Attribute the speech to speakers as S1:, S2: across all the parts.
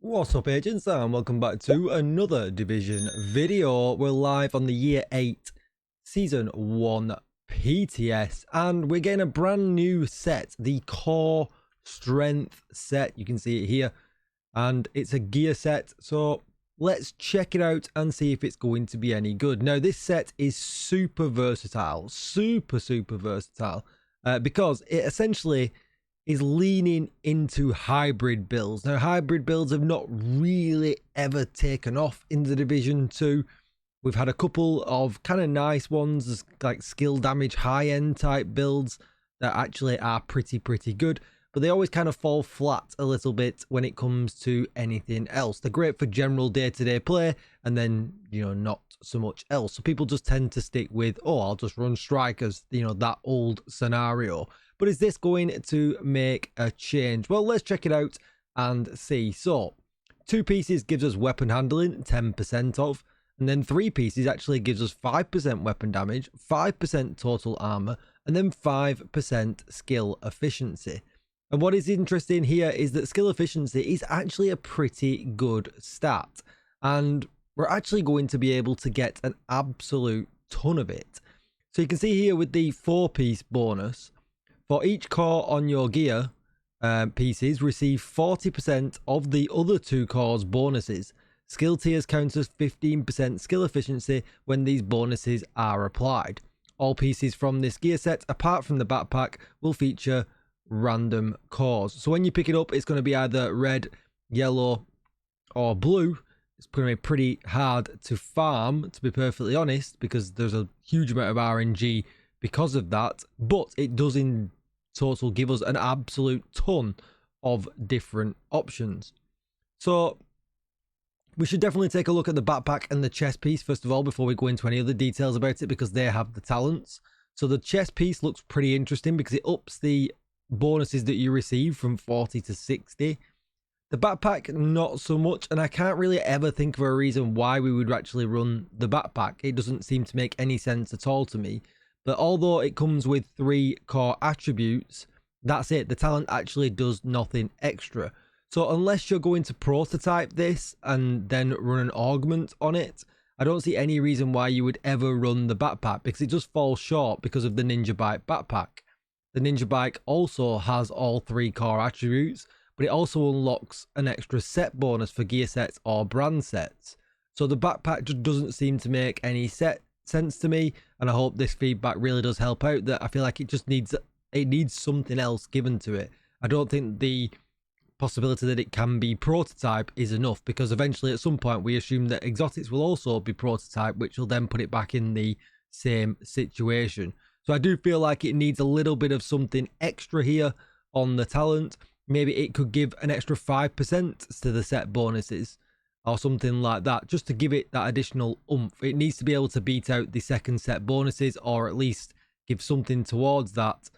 S1: What's up, agents, and welcome back to another Division video. We're live on the Year 8 Season 1 PTS, and we're getting a brand new set, the Core Strength set. You can see it here, and it's a gear set, so let's check it out and see if it's going to be any good. Now, this set is super versatile, super versatile, because it essentially is leaning into hybrid builds. Now, hybrid builds have not really ever taken off in the Division 2. We've had a couple of kind of nice ones, like skill damage high-end type builds that actually are pretty good, but they always kind of fall flat a little bit when it comes to anything else. They're great for general day-to-day play, and then, you know, not so much else. So people just tend to stick with, oh, I'll just run strikers, you know, that old scenario. But is this going to make a change? Well, let's check it out and see. So 2 pieces gives us weapon handling, 10% of, and then 3 pieces actually gives us 5% weapon damage, 5% total armor, and then 5% skill efficiency. And what is interesting here is that skill efficiency is actually a pretty good stat, and we're actually going to be able to get an absolute ton of it. So you can see here with the 4-piece bonus, for each core on your gear pieces, receive 40% of the other 2 cores bonuses. Skill tiers count as 15% skill efficiency when these bonuses are applied. All pieces from this gear set, apart from the backpack, will feature random cores. So when you pick it up, it's going to be either red, yellow, or blue. It's going to be pretty hard to farm, to be perfectly honest, because there's a huge amount of RNG because of that, but it does in total give us an absolute ton of different options. So we should definitely take a look at the backpack and the chest piece first of all before we go into any other details about it, because they have the talents. So the chest piece looks pretty interesting because it ups the bonuses that you receive from 40 to 60. The backpack, not so much, and I can't really ever think of a reason why we would actually run the backpack. It doesn't seem to make any sense at all to me. But although it comes with 3 core attributes, that's it. The talent actually does nothing extra. So unless you're going to prototype this and then run an augment on it, I don't see any reason why you would ever run the backpack, because it just falls short because of the Ninja Bike backpack. The Ninja Bike also has all 3 core attributes, but it also unlocks an extra set bonus for gear sets or brand sets. So the backpack just doesn't seem to make any sense to me, and I hope this feedback really does help out. That I feel like it just needs something else given to it. I don't think the possibility that it can be prototype is enough, because eventually at some point we assume that exotics will also be prototype, which will then put it back in the same situation. So I do feel like it needs a little bit of something extra here on the talent. Maybe it could give an extra 5% to the set bonuses or something like that, just to give it that additional oomph. It needs to be able to beat out the second set bonuses, or at least give something towards that,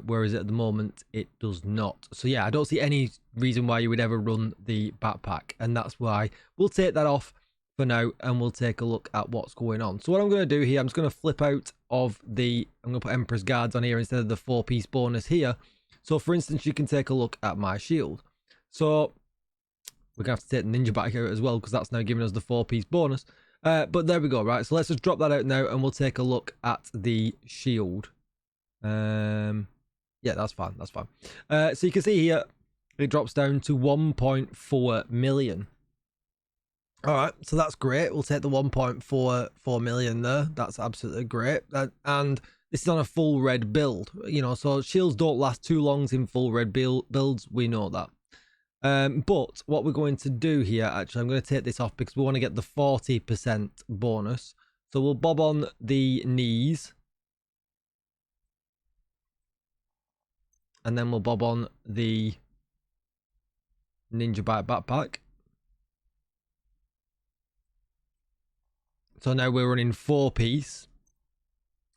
S1: whereas at the moment it does not. So yeah, I don't see any reason why you would ever run the backpack, and that's why we'll take that off for now and we'll take a look at what's going on. So what I'm going to do here, I'm just going to flip out of the, I'm going to put Emperor's Guards on here instead of the 4-piece bonus here. So for instance, you can take a look at my shield. So we're going to have to take the Ninja Bike out as well, because that's now giving us the 4-piece bonus. But there we go, right? So let's just drop that out now and we'll take a look at the shield. Yeah, that's fine. That's fine. So you can see here, it drops down to 1.4 million. All right, so that's great. We'll take the 1.44 million there. That's absolutely great. And this is on a full red build, you know, so shields don't last too long in full red builds. We know that. But what we're going to do here, actually, I'm going to take this off because we want to get the 40% bonus. So we'll bob on the knees. And then we'll bob on the Ninja Bike backpack. So now we're running 4-piece.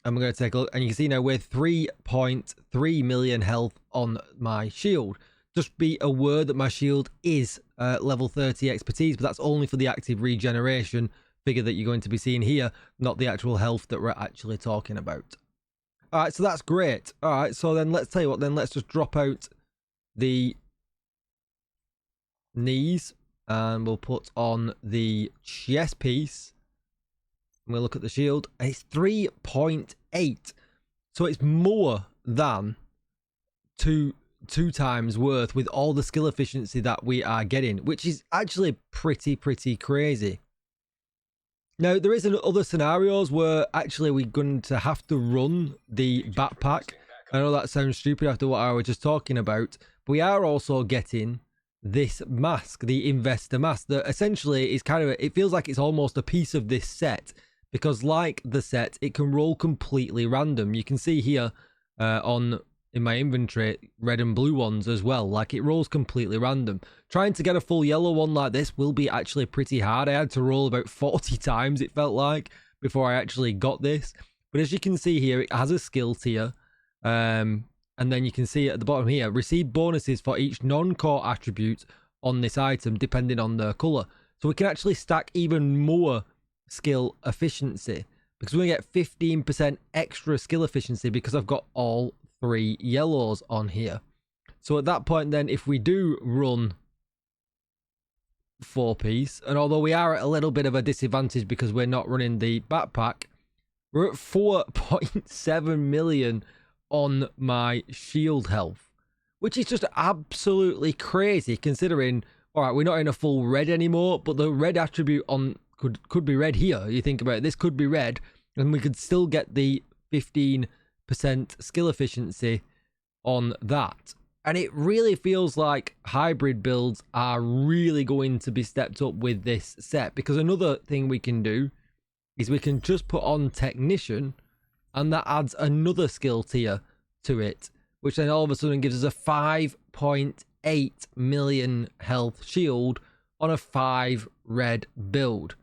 S1: And we're going to take a look. And you can see now we're 3.3 million health on my shield. Just be aware that my shield is level 30 expertise, but that's only for the active regeneration figure that you're going to be seeing here, not the actual health that we're actually talking about. All right, so that's great. All right, so then let's tell you what, then let's just drop out the knees And we'll put on the chest piece. And we'll look at the shield. It's 3.8. So it's more than two times worth with all the skill efficiency that we are getting, which is actually pretty crazy. Now, there is other scenarios where actually we're going to have to run the backpack. I know that sounds stupid after what I was just talking about, but we are also getting this mask, the investor mask, that essentially is kind of, it feels like it's almost a piece of this set, because like the set, it can roll completely random. You can see here in my inventory, red and blue ones as well. Like, it rolls completely random. Trying to get a full yellow one like this will be actually pretty hard. I had to roll about 40 times, it felt like, before I actually got this. But as you can see here, it has a skill tier. And then you can see at the bottom here, receive bonuses for each non-core attribute on this item, depending on their color. So we can actually stack even more skill efficiency, because we get 15% extra skill efficiency because I've got all 3 yellows on here. So at that point then, if we do run 4-piece, and although we are at a little bit of a disadvantage because we're not running the backpack, we're at 4.7 million on my shield health, which is just absolutely crazy considering, all right, we're not in a full red anymore, but the red attribute on could be red here. You think about it, this could be red, and we could still get the 15% skill efficiency on that. And it really feels like hybrid builds are really going to be stepped up with this set, because another thing we can do is we can just put on technician, and that adds another skill tier to it, which then all of a sudden gives us a 5.8 million health shield on a 5 red build.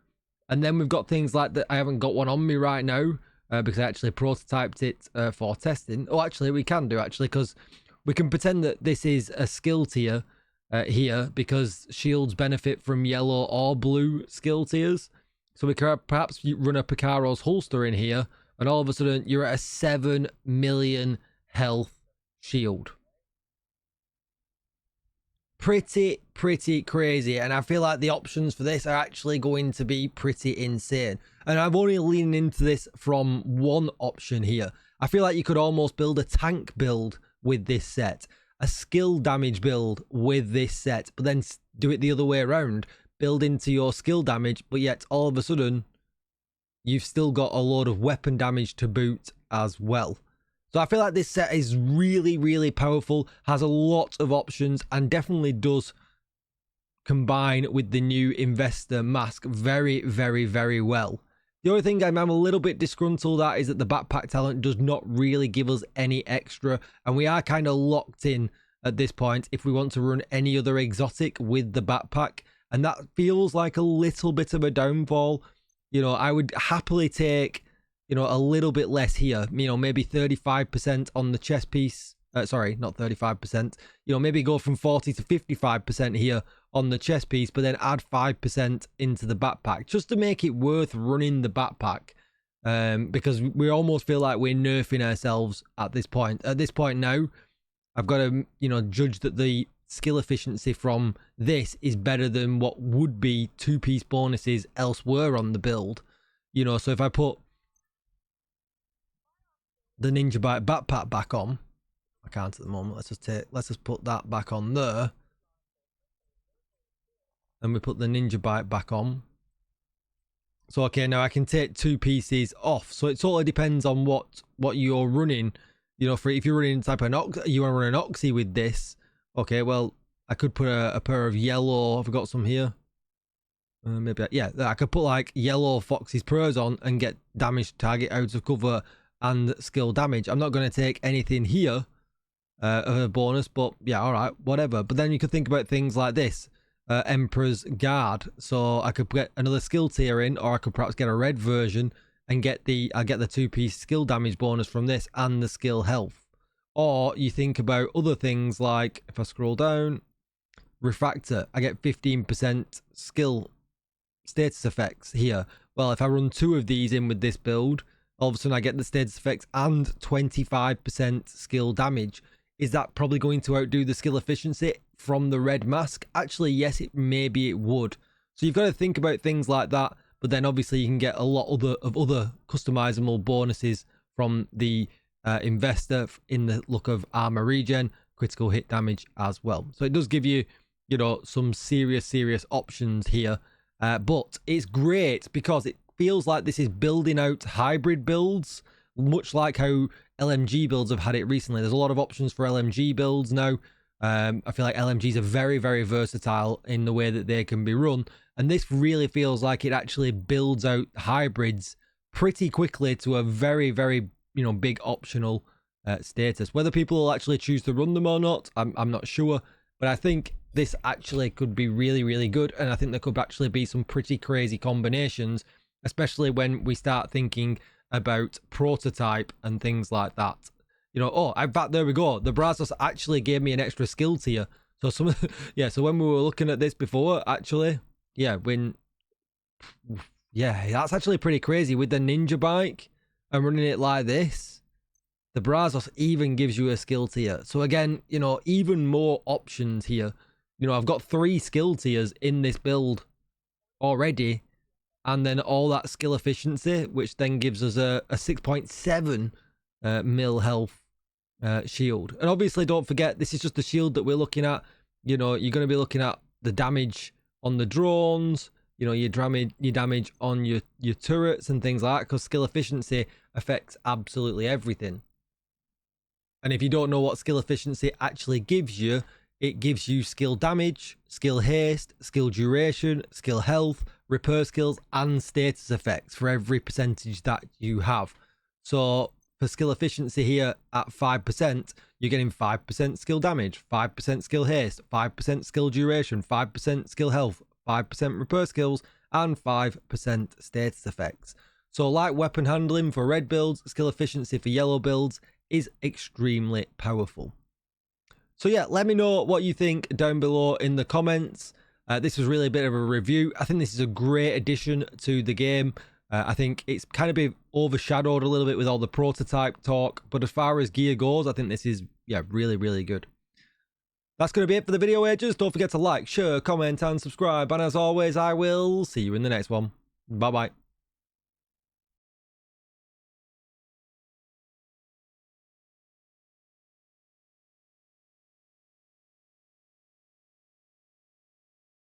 S1: And then we've got things like that. I haven't got one on me right now because I actually prototyped it for testing. Oh, actually, we can do, actually, because we can pretend that this is a skill tier here, because shields benefit from yellow or blue skill tiers. So we can perhaps run a Picaro's holster in here, and all of a sudden you're at a 7 million health shield. Pretty crazy, and I feel like the options for this are actually going to be pretty insane. And I'm only leaning into this from one option here. I feel like you could almost build a tank build with this set, a skill damage build with this set, but then do it the other way around, build into your skill damage, but yet all of a sudden you've still got a load of weapon damage to boot as well. So I feel like this set is really powerful, has a lot of options, and definitely does combine with the new investor mask very well. The only thing I'm a little bit disgruntled at is that the backpack talent does not really give us any extra, and we are kind of locked in at this point if we want to run any other exotic with the backpack, and that feels like a little bit of a downfall. You know, I would happily take, you know, a little bit less here, you know, maybe 35% on the chest piece. Sorry, not 35%. You know, maybe go from 40 to 55% here on the chest piece, but then add 5% into the backpack just to make it worth running the backpack. Because we almost feel like we're nerfing ourselves at this point. At this point now, I've got to, you know, judge that the skill efficiency from this is better than what would be 2-piece bonuses elsewhere on the build. You know, so if I put the Ninja Bike backpack back on, I can't at the moment, let's just put that back on there, and we put the Ninja Bike back on. So okay, now I can take 2 pieces off, so it totally depends on what you're running. You know, for if you're running type of you want to run an Oxy with this, okay, well I could put a pair of yellow, I've got some here, maybe, yeah, I could put like yellow Fox's Pros on and get damage target out of cover and skill damage. I'm not going to take anything here of a bonus, but yeah, all right, whatever. But then you could think about things like this, Emperor's Guard. So I could get another skill tier in, or I could perhaps get a red version and get the 2-piece skill damage bonus from this and the skill health. Or you think about other things like, if I scroll down, Refractor, I get 15% skill status effects here. Well, if I run 2 of these in with this build, all of a sudden I get the status effects and 25% skill damage. is that probably going to outdo the skill efficiency from the red mask? Actually, yes, maybe it would. So you've got to think about things like that, but then obviously you can get a lot of other customizable bonuses from the investor in the look of armor regen, critical hit damage as well. So it does give you, you know, some serious options here. But it's great because it feels like this is building out hybrid builds, much like how LMG builds have had it recently. There's a lot of options for LMG builds now. I feel like LMGs are very versatile in the way that they can be run. And this really feels like it actually builds out hybrids pretty quickly to a very, you know, big optional status. Whether people will actually choose to run them or not, I'm not sure. But I think this actually could be really good. And I think there could actually be some pretty crazy combinations, especially when we start thinking about prototype and things like that. You know, oh, in fact, there we go. The Brazos actually gave me an extra skill tier. So some, yeah. So when we were looking at this before, actually, yeah, that's actually pretty crazy with the ninja bike and running it like this. The Brazos even gives you a skill tier. So again, you know, even more options here. You know, I've got 3 skill tiers in this build already, and then all that skill efficiency, which then gives us a 6.7 mil health shield. And obviously, don't forget, this is just the shield that we're looking at. You know, you're going to be looking at the damage on the drones, you know, your damage on your turrets and things like that, because skill efficiency affects absolutely everything. And if you don't know what skill efficiency actually gives you, it gives you skill damage, skill haste, skill duration, skill health, repair skills, and status effects for every percentage that you have. So for skill efficiency here at 5%, you're getting 5% skill damage, 5% skill haste, 5% skill duration, 5% skill health, 5% repair skills, and 5% status effects. So like weapon handling for red builds, skill efficiency for yellow builds is extremely powerful. So yeah, let me know what you think down below in the comments. This was really a bit of a review. I think this is a great addition to the game. I think it's kind of been overshadowed a little bit with all the prototype talk, but as far as gear goes, I think this is, yeah, really good. That's going to be it for the video, Ages. Don't forget to like, share, comment, and subscribe. And as always, I will see you in the next one. Bye-bye.